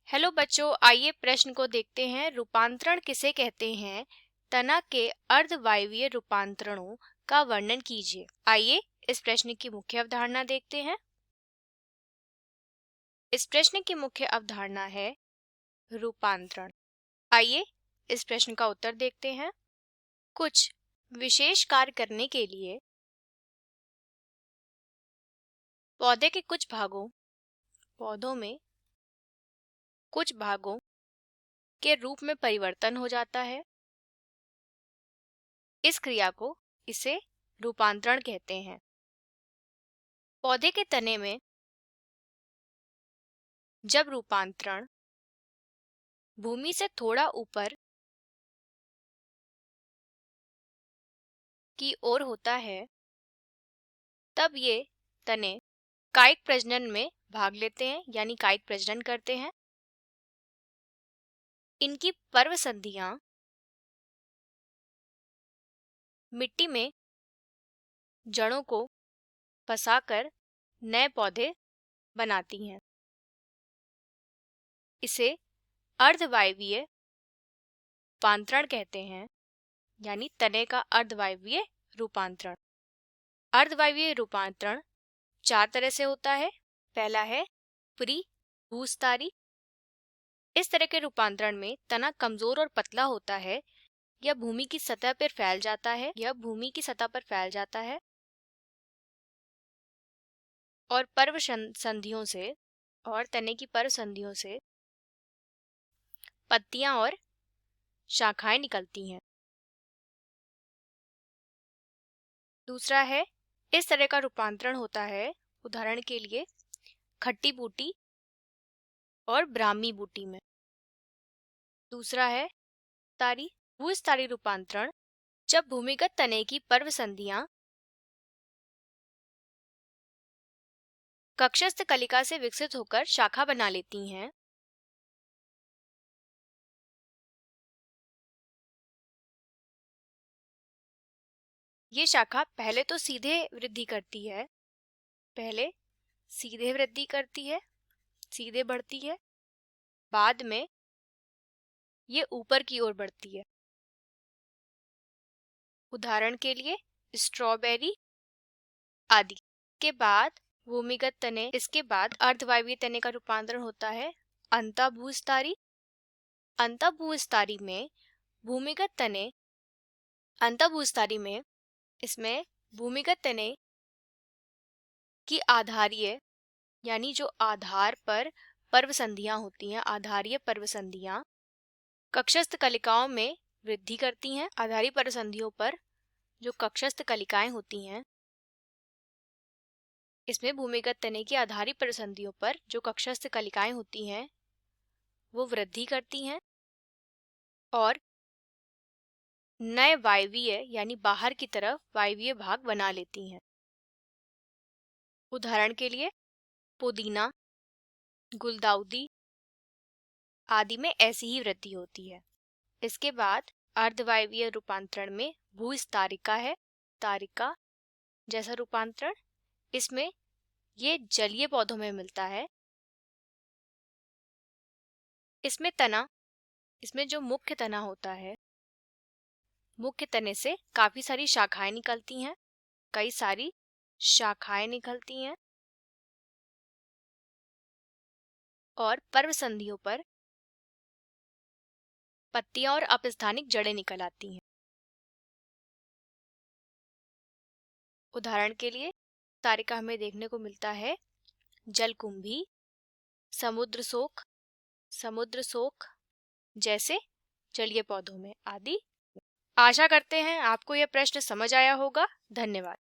Hello बच्चों, आइए प्रश्न को देखते हैं। रूपांतरण किसे कहते हैं? तना के अर्धवायवीय रूपांतरणों का वर्णन कीजिए। आइए इस प्रश्न की मुख्य अवधारणा देखते हैं। इस प्रश्न की मुख्य अवधारणा है रूपांतरण। आइए इस प्रश्न का उत्तर देखते हैं। कुछ विशेष कार्य करने के लिए पौधों में कुछ भागों के रूप में परिवर्तन हो जाता है। इस क्रिया को इसे रूपांतरण कहते हैं। पौधे के तने में जब रूपांतरण भूमि से थोड़ा ऊपर की ओर होता है, तब ये तने कायिक प्रजनन में भाग लेते हैं, यानी कायिक प्रजनन करते हैं। इनकी पर्व संधियां मिट्टी में जड़ों को फंसाकर नए पौधे बनाती हैं। इसे अर्धवायवीय रूपांतरण कहते हैं, यानी तने का अर्धवायवीय रूपांतरण। अर्धवायवीय रूपांतरण 4 तरह से होता है। पहला है भूस्तारी। इस तरह के रूपांतरण में तना कमजोर और पतला होता है। यह भूमि की सतह पर फैल जाता है और तने की पर्व संधियों से पत्तियां और शाखाएं निकलती हैं। दूसरा है, इस तरह का रूपांतरण होता है, उदाहरण के लिए खट्टी बूटी और ब्राह्मी बूटी में। दूसरा है भूस्तारी रूपांतरण, जब भूमिगत तने की पर्व संधियां कक्षस्थ कलिका से विकसित होकर शाखा बना लेती हैं। ये शाखा पहले सीधे वृद्धि करती है, सीधे बढ़ती है, बाद में ये ऊपर की ओर बढ़ती है। उदाहरण के लिए स्ट्रॉबेरी आदि। इसके बाद अर्धवायवीय तने का रूपांतरण होता है अंतःभूस्तारी। इसमें भूमिगत तने की आधारीय, यानी जो आधार पर पर्व संधियां होती हैं, आधारीय पर्व संधियां कक्षस्थ कलिकाओं में वृद्धि करती हैं। आधारी पर्व संधियों पर जो कक्षस्थ कलिकाएं होती हैं, इसमें भूमिगत तने की आधारी पर्व संधियों पर जो कक्षस्थ कलिकाएं होती हैं वो वृद्धि करती हैं और नए वायवीय, यानी बाहर की तरफ वायवीय भाग बना लेती हैं। उदाहरण के लिए पुदीना, गुलदाउदी आदि में ऐसी ही वृद्धि होती है। इसके बाद अर्धवायवीय रूपांतरण में भूस्तारिका है, तारिका जैसा रूपांतरण। इसमें ये जलीय पौधों में मिलता है। इसमें जो मुख्य तना होता है, मुख्य तने से काफी सारी शाखाएं निकलती हैं, और पर्व संधियों पर पत्तियां और अपस्थानिक जड़ें निकल आती हैं। उदाहरण के लिए तारिका हमें देखने को मिलता है जलकुंभी, समुद्र सोख जैसे जलीय पौधों में आदि। आशा करते हैं आपको यह प्रश्न समझ आया होगा। धन्यवाद।